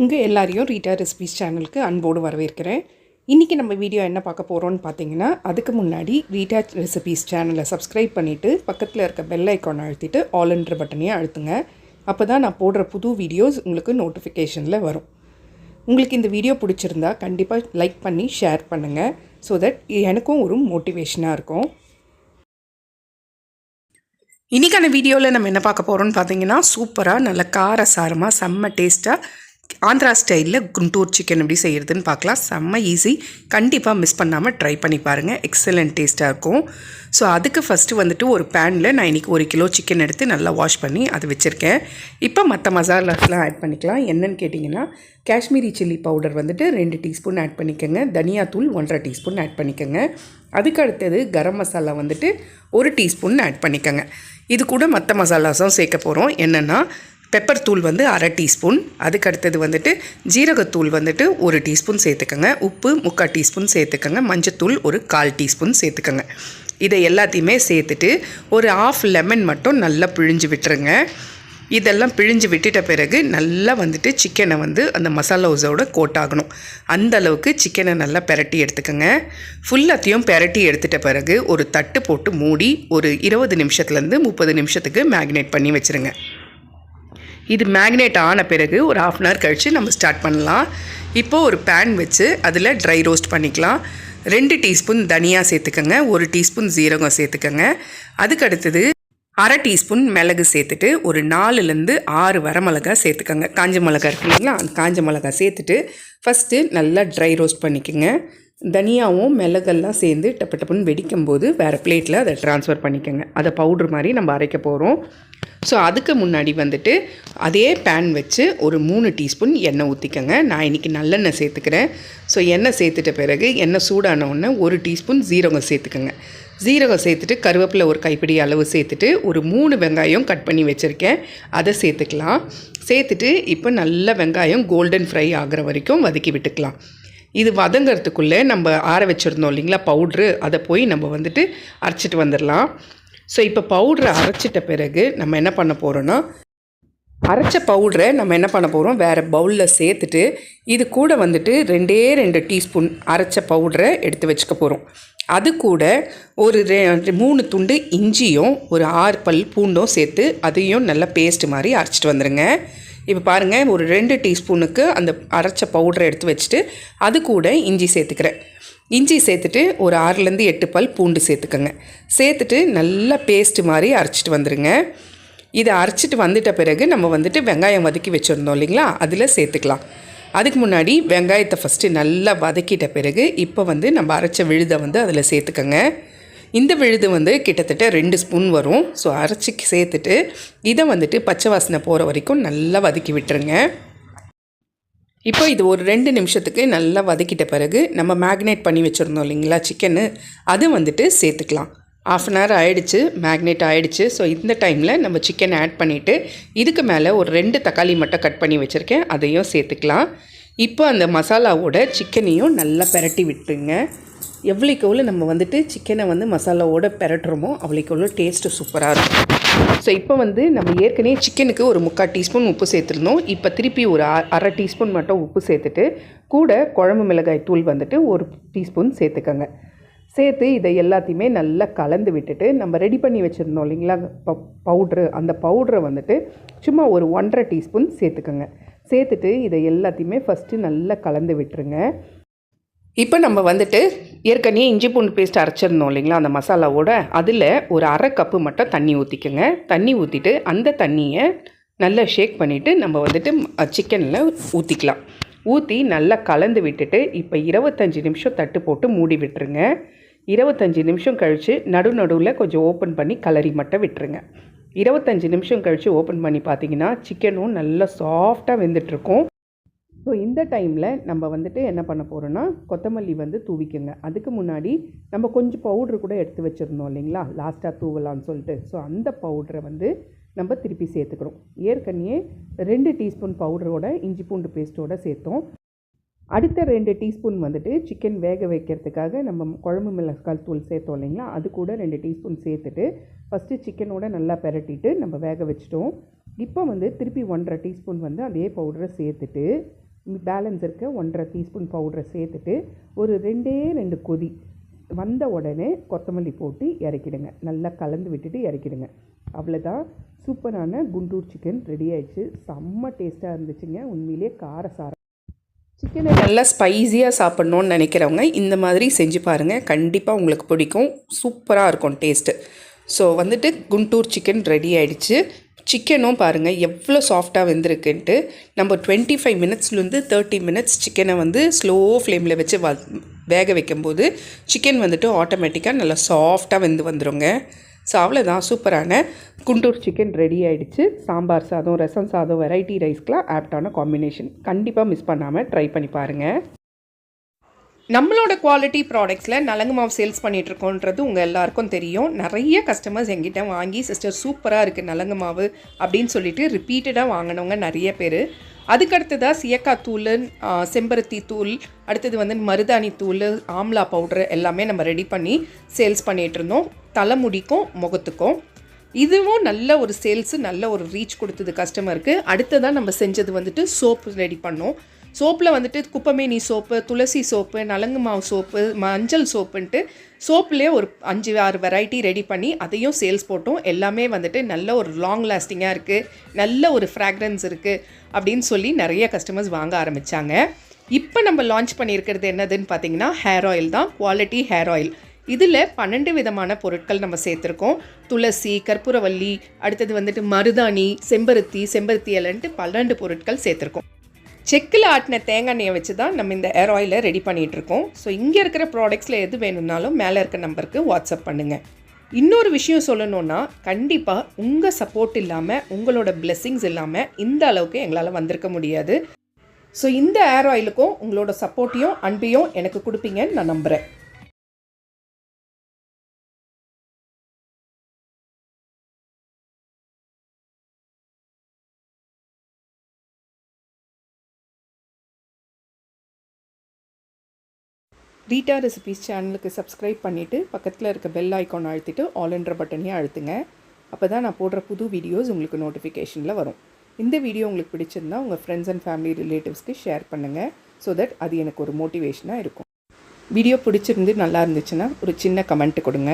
உங்கள் எல்லாரையும் Rita recipes சேனலுக்கு அன்போடு வரவேற்கிறேன். இன்றைக்கி நம்ம வீடியோ என்ன பார்க்க போகிறோன்னு பார்த்தீங்கன்னா, அதுக்கு முன்னாடி ரீட்டா ரெசிபீஸ் சேனலை சப்ஸ்கிரைப் பண்ணிவிட்டு பக்கத்தில் இருக்க பெல் ஐக்கான் அழுத்திட்டு ஆல்ன்ற பட்டனையும் அழுத்துங்க. அப்போ தான் நான் போடுற புது வீடியோஸ் உங்களுக்கு நோட்டிஃபிகேஷனில் வரும். உங்களுக்கு இந்த வீடியோ பிடிச்சிருந்தா கண்டிப்பாக லைக் பண்ணி ஷேர் பண்ணுங்கள். ஸோ தட் எனக்கும் ஒரு மோட்டிவேஷனாக இருக்கும். இன்றைக்கான வீடியோவில் நம்ம என்ன பார்க்க போகிறோம்னு பார்த்தீங்கன்னா, சூப்பராக நல்ல காரசாரமாக செம்ம டேஸ்ட்டாக ஆந்திரா ஸ்டைலில் குண்டூர் சிக்கன் எப்படி செய்கிறதுன்னு பார்க்கலாம். செம்ம ஈஸி, கண்டிப்பாக மிஸ் பண்ணாமல் ட்ரை பண்ணி பாருங்கள். எக்ஸலண்ட் டேஸ்ட்டாக இருக்கும். ஸோ அதுக்கு ஃபஸ்ட்டு வந்துட்டு ஒரு பேனில் நான் இன்றைக்கி 1 கிலோ சிக்கன் எடுத்து நல்லா வாஷ் பண்ணி அது வச்சுருக்கேன். இப்போ மற்ற மசாலாஸ்லாம் ஆட் பண்ணிக்கலாம். என்னென்னு கேட்டிங்கன்னா, காஷ்மீரி சில்லி பவுடர் வந்துட்டு 2 டீஸ்பூன் ஆட் பண்ணிக்கோங்க. தனியாத்தூள் 1.5 டீஸ்பூன் ஆட் பண்ணிக்கோங்க. அதுக்கு அடுத்தது கரம் மசாலா வந்துட்டு 1 டீஸ்பூன் ஆட் பண்ணிக்கோங்க. இது கூட மற்ற மசாலாஸும் சேர்க்க போகிறோம். என்னென்னா, பெப்பர் தூள் வந்து 1/2 டீஸ்பூன், அதுக்கடுத்தது வந்துட்டு ஜீரகத்தூள் வந்துட்டு 1 டீஸ்பூன் சேர்த்துக்கோங்க. உப்பு 3/4 டீஸ்பூன் சேர்த்துக்கோங்க. மஞ்சத்தூள் ஒரு 1/4 டீஸ்பூன் சேர்த்துக்கோங்க. இதை எல்லாத்தையுமே சேர்த்துட்டு ஒரு 1/2 லெமன் மட்டும் நல்லா பிழிஞ்சு விட்டுருங்க. இதெல்லாம் பிழிஞ்சு விட்டுட்ட பிறகு நல்லா வந்துட்டு சிக்கனை வந்து அந்த மசாலாஸோட கோட் ஆகணும். அந்த அளவுக்கு சிக்கனை நல்லா பெரட்டி எடுத்துக்கோங்க. ஃபுல்லாத்தையும் பெரட்டி எடுத்துட்ட பிறகு ஒரு தட்டு போட்டு மூடி ஒரு 20 நிமிஷத்துலேருந்து 30 நிமிஷத்துக்கு மேக்னேட் பண்ணி வச்சுருங்க. இது மேக்னேட் ஆன பிறகு ஒரு 1/2 அன் ஹவர் கழித்து நம்ம ஸ்டார்ட் பண்ணலாம். இப்போது ஒரு பேன் வச்சு அதில் ட்ரை ரோஸ்ட் பண்ணிக்கலாம். 2 டீஸ்பூன் தனியா சேர்த்துக்கோங்க. 1 டீஸ்பூன் ஜீரகம் சேர்த்துக்கோங்க. அதுக்கு அடுத்தது 1/2 டீஸ்பூன் மிளகு சேர்த்துட்டு ஒரு 4லேருந்து 6 வரமிளகா சேர்த்துக்கோங்க. காஞ்ச மிளகா இருக்கு இல்லைங்களா, அந்த காஞ்ச மிளகா சேர்த்துட்டு ஃபஸ்ட்டு நல்லா ட்ரை ரோஸ்ட் பண்ணிக்கோங்க. தனியாவும் மிளகெல்லாம் சேர்ந்து டப்பு டப்புன்னு வெடிக்கும்போது வேறு பிளேட்டில் அதை ட்ரான்ஸ்ஃபர் பண்ணிக்கோங்க. அதை பவுட்ரு மாதிரி நம்ம அரைக்க போகிறோம். ஸோ அதுக்கு முன்னாடி வந்துட்டு அதே பேன் வச்சு ஒரு 3 டீஸ்பூன் எண்ணெய் ஊற்றிக்கோங்க. நான் இன்றைக்கி நல்லெண்ணெய் சேர்த்துக்கிறேன். ஸோ எண்ணெய் சேர்த்துட்ட பிறகு எண்ணெய் சூடான உடனே 1 டீஸ்பூன் ஜீரகம் சேர்த்துக்கோங்க. ஜீரகம் சேர்த்துட்டு கருவேப்பிலை ஒரு கைப்பிடி அளவு சேர்த்துட்டு ஒரு 3 வெங்காயம் கட் பண்ணி வச்சுருக்கேன், அதை சேர்த்துக்கலாம். சேர்த்துட்டு இப்போ நல்ல வெங்காயம் கோல்டன் ஃப்ரை ஆகிற வரைக்கும் வதக்கி விட்டுக்கலாம். இது வதங்கிறதுக்குள்ளே நம்ம ஆற வச்சுருந்தோம் இல்லைங்களா பவுட்ரு, அதை போய் நம்ம வந்துட்டு அரைச்சிட்டு வந்துடலாம். ஸோ இப்போ பவுட்ரை அரைச்சிட்ட பிறகு நம்ம என்ன பண்ண போகிறோன்னா, அரைச்ச பவுட்ரை நம்ம என்ன பண்ண போகிறோம் வேறு பவுலில் சேர்த்துட்டு இது கூட வந்துட்டு 2 டீஸ்பூன் அரைச்ச பவுட்ரை எடுத்து வச்சுக்க போகிறோம். அது கூட ஒரு 3 துண்டு இஞ்சியும் ஒரு 6 பல் பூண்டும் சேர்த்து அதையும் நல்லா பேஸ்ட் மாதிரி அரைச்சிட்டு வந்துடுங்க. இப்போ பாருங்கள், ஒரு 2 டீஸ்பூனுக்கு அந்த அரைச்ச பவுடரை எடுத்து வச்சுட்டு அது கூட இஞ்சி சேர்த்துக்கிறேன். இஞ்சி சேர்த்துட்டு ஒரு 6லேருந்து 8 பல் பூண்டு சேர்த்துக்கோங்க. சேர்த்துட்டு நல்லா பேஸ்ட் மாதிரி அரைச்சிட்டு வந்துடுங்க. இதை அரைச்சிட்டு வந்துட்ட பிறகு நம்ம வந்துட்டு வெங்காயம் வதக்கி வச்சுருந்தோம் இல்லைங்களா, அதில் சேர்த்துக்கலாம். அதுக்கு முன்னாடி வெங்காயத்தை ஃபஸ்ட்டு நல்லா வதக்கிட்ட பிறகு இப்போ வந்து நம்ம அரைச்ச விழுதை வந்து அதில் சேர்த்துக்கோங்க. இந்த விழுது வந்து கிட்டத்தட்ட 2 ஸ்பூன் வரும். ஸோ அரைச்சி சேர்த்துட்டு இதை வந்துட்டு பச்சை வாசனை போகிற வரைக்கும் நல்லா வதக்கி விட்டுருங்க. இப்போ இது ஒரு 2 நிமிஷத்துக்கு நல்லா வதக்கிட்ட பிறகு நம்ம மேக்னேட் பண்ணி வச்சுருந்தோம் இல்லைங்களா சிக்கனு, அது வந்துட்டு சேர்த்துக்கலாம். 1/2 அன் ஹவர் ஆகிடுச்சு, மேக்னேட் ஆகிடுச்சு. ஸோ இந்த டைமில் நம்ம சிக்கனை ஆட் பண்ணிவிட்டு இதுக்கு மேலே ஒரு 2 தக்காளி மட்டும் கட் பண்ணி வச்சுருக்கேன், அதையும் சேர்த்துக்கலாம். இப்போ அந்த மசாலாவோட சிக்கனையும் நல்லா பெரட்டி விட்டுருங்க. எவ்வளோக்கு எவ்வளோ நம்ம வந்துட்டு சிக்கனை வந்து மசாலாவோட பெரட்டுறோமோ அவ்வளோக்கு எவ்வளோ டேஸ்ட்டு சூப்பராக இருக்கும். ஸோ இப்போ வந்து நம்ம ஏற்கனவே சிக்கனுக்கு ஒரு 3/4 டீஸ்பூன் உப்பு சேர்த்துருந்தோம். இப்போ திருப்பி ஒரு 1/2 டீஸ்பூன் மட்டும் உப்பு சேர்த்துட்டு கூட குழம்பு மிளகாய் தூள் வந்துட்டு 1 டீஸ்பூன் சேர்த்துக்கோங்க. சேர்த்து இதை எல்லாத்தையுமே நல்லா கலந்து விட்டுட்டு நம்ம ரெடி பண்ணி வச்சுருந்தோம் இல்லைங்களா பவுட்ரு, அந்த பவுட்ரை வந்துட்டு சும்மா ஒரு 1.5 டீஸ்பூன் சேர்த்துக்கோங்க. சேர்த்துட்டு இதை எல்லாத்தையுமே ஃபஸ்ட்டு நல்லா கலந்து விட்டுருங்க. இப்போ நம்ம வந்துட்டு ஏற்கனவே இஞ்சி பூண்டு பேஸ்ட் அரைச்சிருந்தோம் இல்லைங்களா அந்த மசாலாவோட, அதில் ஒரு 1/2 கப்பு மட்டும் தண்ணி ஊற்றிக்கோங்க. தண்ணி ஊற்றிட்டு அந்த தண்ணியை நல்லா ஷேக் பண்ணிவிட்டு நம்ம வந்துட்டு சிக்கனில் ஊற்றிக்கலாம். ஊற்றி நல்லா கலந்து விட்டுட்டு இப்போ 25 நிமிஷம் தட்டு போட்டு மூடி விட்டுருங்க. 25 நிமிஷம் கழித்து நடுவில் கொஞ்சம் ஓப்பன் பண்ணி கலரி மட்டும் விட்டுருங்க. 25 நிமிஷம் கழித்து ஓப்பன் பண்ணி பார்த்தீங்கன்னா சிக்கனும் நல்லா சாஃப்டாக வெந்துட்டுருக்கும். ஸோ இந்த டைமில் நம்ம வந்துட்டு என்ன பண்ண போகிறோன்னா கொத்தமல்லி வந்து தூவிக்கோங்க. அதுக்கு முன்னாடி நம்ம கொஞ்சம் பவுட்ரு கூட எடுத்து வச்சுருந்தோம் இல்லைங்களா லாஸ்ட்டாக தூவலான்னு சொல்லிட்டு, ஸோ அந்த பவுட்ரை வந்து நம்ம திருப்பி சேர்த்துக்கிறோம். ஏற்கனவே 2 டீஸ்பூன் பவுடரோட இஞ்சி பூண்டு பேஸ்ட்டோடு சேர்த்தோம். அடுத்த 2 டீஸ்பூன் வந்துட்டு சிக்கன் வேக வைக்கிறதுக்காக நம்ம குழம்பு மிளகாய் தூள் சேர்த்தோம் இல்லைங்களா, அது கூட 2 டீஸ்பூன் சேர்த்துட்டு ஃபஸ்ட்டு சிக்கனோட நல்லா பெரட்டிட்டு நம்ம வேக வச்சிட்டோம். இப்போ வந்து திருப்பி 1.5 டீஸ்பூன் வந்து அதே பவுடரை சேர்த்துட்டு பேலன்ஸ் இருக்க 1.5 டீஸ்பூன் பவுடரை சேர்த்துட்டு ஒரு 2 கொதி வந்த உடனே கொத்தமல்லி போட்டு இறக்கிடுங்க. நல்லா கலந்து விட்டுட்டு இறக்கிடுங்க. அவ்வளோதான், சூப்பரான குண்டூர் சிக்கன் ரெடி ஆயிடுச்சு. செம்ம டேஸ்ட்டாக இருந்துச்சுங்க. உண்மையிலே காரசாரம். சிக்கனை நல்லா ஸ்பைஸியாக சாப்பிட்ணுன்னு நினைக்கிறவங்க இந்த மாதிரி செஞ்சு பாருங்கள். கண்டிப்பாக உங்களுக்கு பிடிக்கும். சூப்பராக இருக்கும் டேஸ்ட்டு. ஸோ வந்துட்டு குண்டூர் சிக்கன் ரெடி ஆகிடுச்சு. சிக்கனும் பாருங்கள் எவ்வளோ சாஃப்டாக வெந்திருக்குன்ட்டு. நம்ம 25 மினிட்ஸ்லேருந்து 30 மினிட்ஸ் சிக்கனை வந்து ஸ்லோ ஃப்ளேமில் வச்சு வேக வைக்கும்போது சிக்கன் வந்துட்டு ஆட்டோமேட்டிக்காக நல்லா சாஃப்டாக வந்துருங்க. ஸோ அவ்வளோதான், சூப்பரான குண்டூர் சிக்கன் ரெடி ஆகிடுச்சு. சாம்பார் சாதம், ரசம் சாதம், வெரைட்டி ரைஸ்க்கெலாம் ஆப்டான காம்பினேஷன். கண்டிப்பாக மிஸ் பண்ணாமல் ட்ரை பண்ணி பாருங்கள். நம்மளோட குவாலிட்டி ப்ராடக்ட்ஸில் நலங்கு மாவு சேல்ஸ் பண்ணிகிட்ருக்கோன்றது உங்கள் எல்லாருக்கும் தெரியும். நிறைய கஸ்டமர்ஸ் எங்கிட்ட வாங்கி சிஸ்டர் சூப்பராக இருக்குது நலங்கு மாவு அப்படின்னு சொல்லிட்டு ரிப்பீட்டடாக வாங்கினவங்க நிறைய பேர். அதுக்கடுத்ததாக சியக்காய் தூள், செம்பருத்தி தூள், அடுத்தது வந்து மருதாணி தூள், ஆம்லா பவுட்ரு எல்லாமே நம்ம ரெடி பண்ணி சேல்ஸ் பண்ணிகிட்ருந்தோம். தலைமுடிக்கும் முகத்துக்கும் இதுவும் நல்ல ஒரு சேல்ஸு, நல்ல ஒரு ரீச் கொடுத்தது கஸ்டமருக்கு. அடுத்ததாக நம்ம செஞ்சது வந்துட்டு சோப்பு ரெடி பண்ணோம். சோப்பில் வந்துட்டு குப்பமேனி சோப்பு, துளசி சோப்பு, நலங்கு மாவு சோப்பு, மஞ்சள் சோப்புன்ட்டு சோப்புலேயே ஒரு 5-6 வெரைட்டி ரெடி பண்ணி அதையும் சேல்ஸ் போட்டோம். எல்லாமே வந்துட்டு நல்ல ஒரு லாங் லாஸ்டிங்காக இருக்குது, நல்ல ஒரு ஃப்ராக்ரன்ஸ் இருக்குது அப்படின்னு சொல்லி நிறைய கஸ்டமர்ஸ் வாங்க ஆரம்பித்தாங்க. இப்போ நம்ம லான்ச் பண்ணியிருக்கிறது என்னதுன்னு பார்த்தீங்கன்னா ஹேர் ஆயில் தான். Quality hair oil. இதில் 12 விதமான பொருட்கள் நம்ம சேர்த்துருக்கோம். துளசி, கற்பூரவல்லி, அடுத்தது வந்துட்டு மருதாணி, செம்பருத்தி இலைன்ட்டு 12 பொருட்கள் சேர்த்துருக்கோம். செக்கில் ஆட்டின தேங்காய் எண்ணெயை வச்சு தான் நம்ம இந்த ஹேர் ஆயிலை ரெடி பண்ணிகிட்ருக்கோம். ஸோ இங்கே இருக்கிற ப்ராடக்ட்ஸில் எது வேணும்னாலும் மேலே இருக்க நம்பருக்கு வாட்ஸ்அப் பண்ணுங்கள். இன்னொரு விஷயம் சொல்லணுன்னா, கண்டிப்பாக உங்கள் சப்போர்ட் இல்லாமல், உங்களோட பிளெஸ்ஸிங்ஸ் இல்லாமல் இந்த அளவுக்கு எங்களால் வந்திருக்க முடியாது. ஸோ இந்த ஹேர் ஆயிலுக்கும் உங்களோட சப்போர்ட்டையும் அன்பையும் எனக்கு கொடுப்பீங்கன்னு நான் நம்புகிறேன். ரீட்டா ரெசிபீஸ் சேனலுக்கு சப்ஸ்கிரைப் பண்ணிவிட்டு பக்கத்தில் இருக்க பெல் ஐக்கான் அழுத்திட்டு ஆல்ன்ற பட்டனையும் அழுத்துங்க. அப்போ தான் நான் போடுற புது வீடியோஸ் உங்களுக்கு நோட்டிஃபிகேஷனில் வரும். இந்த வீடியோ உங்களுக்கு பிடிச்சிருந்தால் உங்கள் ஃப்ரெண்ட்ஸ் அண்ட் ஃபேமிலி ரிலேட்டிவ்ஸ்க்கு ஷேர் பண்ணுங்கள். ஸோ தட் அது எனக்கு ஒரு மோட்டிவேஷனாக இருக்கும். வீடியோ பிடிச்சிருந்து நல்லா இருந்துச்சுன்னா ஒரு சின்ன கமெண்ட் கொடுங்க.